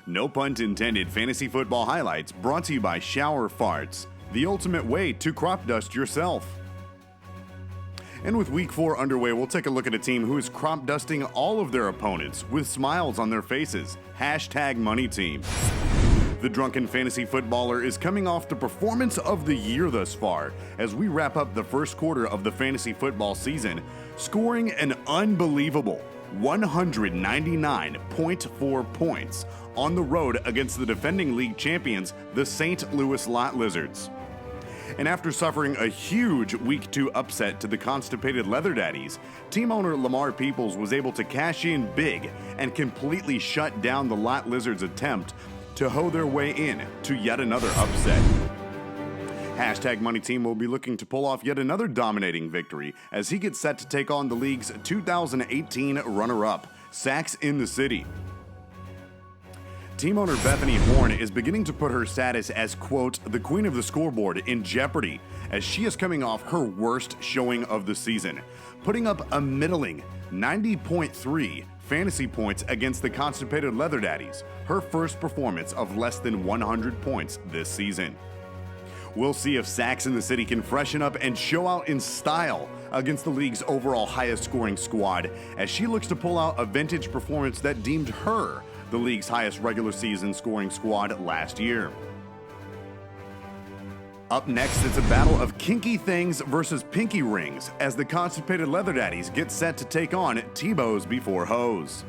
No pun intended fantasy football highlights brought to you by Shower Farts, the ultimate way to crop dust yourself. And with week 4 underway, we'll take a look at a team who is crop dusting all of their opponents with smiles on their faces. #Money Team. The drunken fantasy footballer is coming off the performance of the year thus far as we wrap up the first quarter of the fantasy football season, scoring an unbelievable 199.4 points on the road against the defending league champions, the St. Louis Lot Lizards. And after suffering a huge Week 2 upset to the constipated Leather Daddies, team owner Lamar Peoples was able to cash in big and completely shut down the Lot Lizards' attempt to hoe their way in to yet another upset. #Money Team will be looking to pull off yet another dominating victory as he gets set to take on the league's 2018 runner-up, Sacs in the City. Team owner Bethany Horn is beginning to put her status as, quote, the queen of the scoreboard in jeopardy as she is coming off her worst showing of the season, putting up a middling 90.3 fantasy points against the constipated Leather Daddies, her first performance of less than 100 points this season. We'll see if Sacs in the City can freshen up and show out in style against the league's overall highest scoring squad as she looks to pull out a vintage performance that deemed her the league's highest regular season scoring squad last year. Up next, it's a battle of kinky things versus pinky rings as the constipated Leather Daddies get set to take on T-Bows before hoes.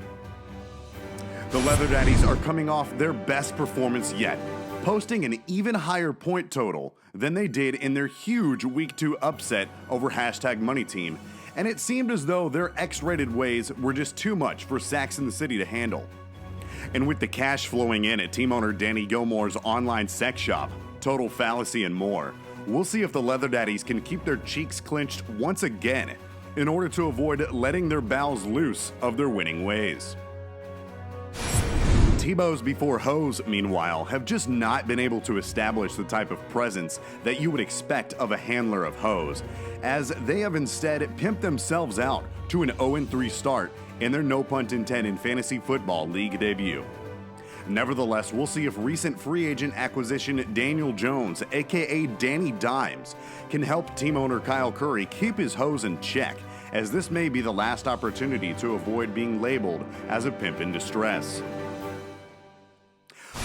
The Leather Daddies are coming off their best performance yet, posting an even higher point total than they did in their huge Week 2 upset over #Money Team, and it seemed as though their X-rated ways were just too much for Sacs in the City to handle. And with the cash flowing in at team owner Danny Gilmore's online sex shop, Total Fallacy and more, we'll see if the Leather Daddies can keep their cheeks clenched once again in order to avoid letting their bowels loose of their winning ways. T-Bows before hoes, meanwhile, have just not been able to establish the type of presence that you would expect of a handler of hoes, as they have instead pimped themselves out to an 0-3 start in their no pun intended fantasy football league debut. Nevertheless, we'll see if recent free agent acquisition Daniel Jones, aka Danny Dimes, can help team owner Kyle Curry keep his hoes in check, as this may be the last opportunity to avoid being labeled as a pimp in distress.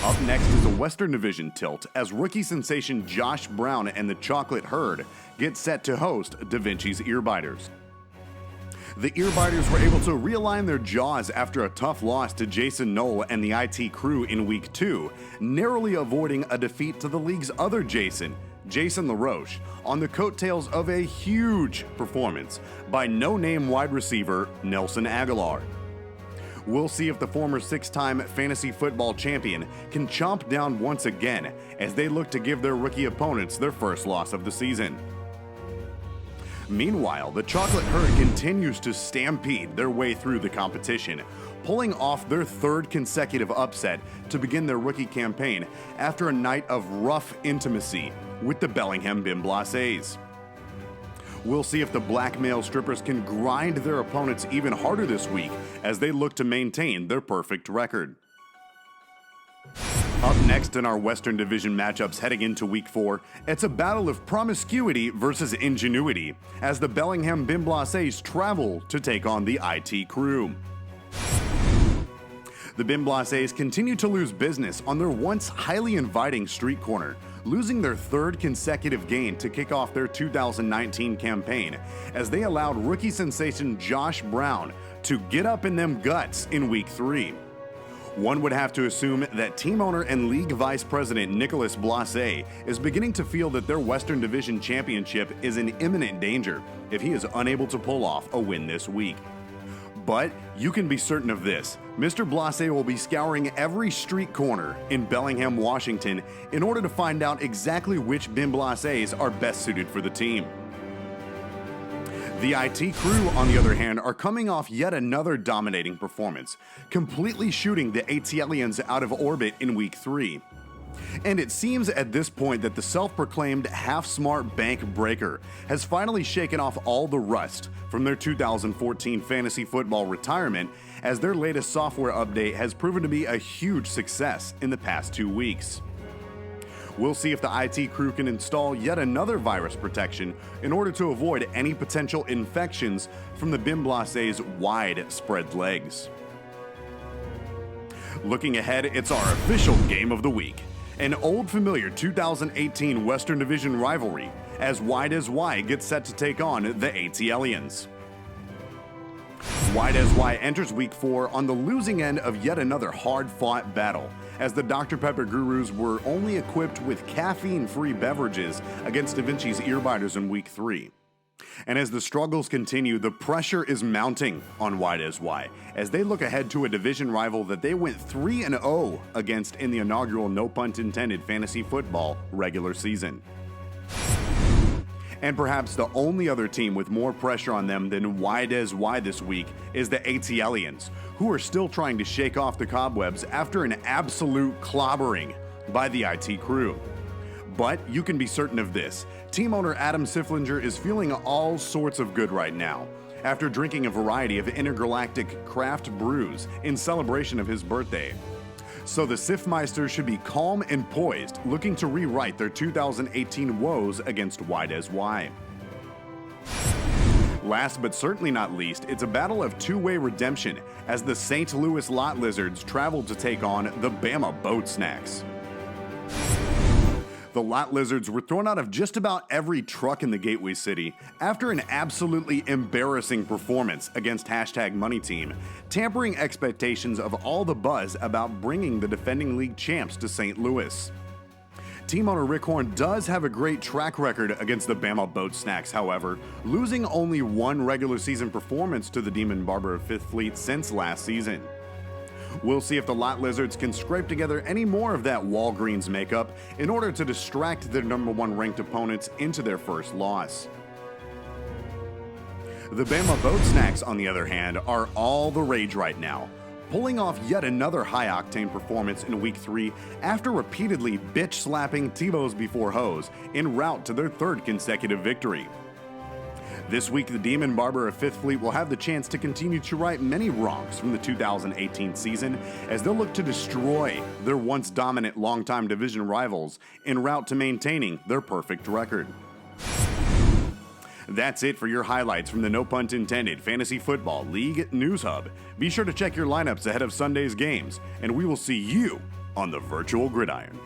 Up next is a Western Division tilt as rookie sensation Josh Brown and the Chocolate Herd get set to host Vincis Earbiters. The Earbiters were able to realign their jaws after a tough loss to Jason Knoll and the IT crew in Week 2, narrowly avoiding a defeat to the league's other Jason LaRoche, on the coattails of a huge performance by no-name wide receiver Nelson Aguilar. We'll see if the former 6-time fantasy football champion can chomp down once again as they look to give their rookie opponents their first loss of the season. Meanwhile, the Chocolate Herd continues to stampede their way through the competition, pulling off their 3rd consecutive upset to begin their rookie campaign after a night of rough intimacy with the Bellingham Bimblaasays. We'll see if the black male strippers can grind their opponents even harder this week as they look to maintain their perfect record. Up next in our Western Division matchups heading into Week 4, it's a battle of promiscuity versus ingenuity as the Bellingham Bimblaasays travel to take on the IT crew. The Bimblaasays continue to lose business on their once highly inviting street corner, losing their 3rd consecutive game to kick off their 2019 campaign as they allowed rookie sensation Josh Brown to get up in them guts in Week 3. One would have to assume that team owner and league vice president Nicholas Blase is beginning to feel that their Western Division championship is in imminent danger if he is unable to pull off a win this week. But you can be certain of this, Mr. Blase will be scouring every street corner in Bellingham, Washington in order to find out exactly which Bimblaasays are best suited for the team. The IT crew, on the other hand, are coming off yet another dominating performance, completely shooting the ATLians out of orbit in Week 3. And it seems at this point that the self-proclaimed half-smart bank breaker has finally shaken off all the rust from their 2014 fantasy football retirement, as their latest software update has proven to be a huge success in the past 2 weeks. We'll see if the IT crew can install yet another virus protection in order to avoid any potential infections from the BBL Ace's wide spread legs. Looking ahead, it's our official game of the week. An old familiar 2018 Western Division rivalry, as Wide as Y gets set to take on the ATLians. Wide as Y enters Week 4 on the losing end of yet another hard-fought battle, as the Dr. Pepper Gurus were only equipped with caffeine-free beverages against the Vincis Earbiters in Week 3. And as the struggles continue, the pressure is mounting on Wide as Y as they look ahead to a division rival that they went 3-0 against in the inaugural No Punt Intended fantasy football regular season. And perhaps the only other team with more pressure on them than Wide as Y this week is the ATLians, who are still trying to shake off the cobwebs after an absolute clobbering by the IT crew. But you can be certain of this: team owner Adam Siflinger is feeling all sorts of good right now after drinking a variety of intergalactic craft brews in celebration of his birthday. So the Sifmeisters should be calm and poised, looking to rewrite their 2018 woes against Wide as Y. Last but certainly not least, it's a battle of two-way redemption as the St. Louis Lot Lizards travel to take on the Bama Boat Snacks. The Lot Lizards were thrown out of just about every truck in the Gateway City after an absolutely embarrassing performance against #MoneyTeam, tampering expectations of all the buzz about bringing the defending league champs to St. Louis. Team owner Rick Horn does have a great track record against the Bama Boat Snacks, however, losing only one regular season performance to the Demon Barber of Fifth Fleet since last season. We'll see if the Lot Lizards can scrape together any more of that Walgreens makeup in order to distract their #1 ranked opponents into their first loss. The Bama Boat Snacks, on the other hand, are all the rage right now, pulling off yet another high-octane performance in Week 3 after repeatedly bitch-slapping Tebows before Hoes en route to their third consecutive victory. This week, the Demon Barber of Fifth Fleet will have the chance to continue to right many wrongs from the 2018 season as they'll look to destroy their once dominant longtime division rivals en route to maintaining their perfect record. That's it for your highlights from the No Punt Intended Fantasy Football League News Hub. Be sure to check your lineups ahead of Sunday's games, and we will see you on the virtual gridiron.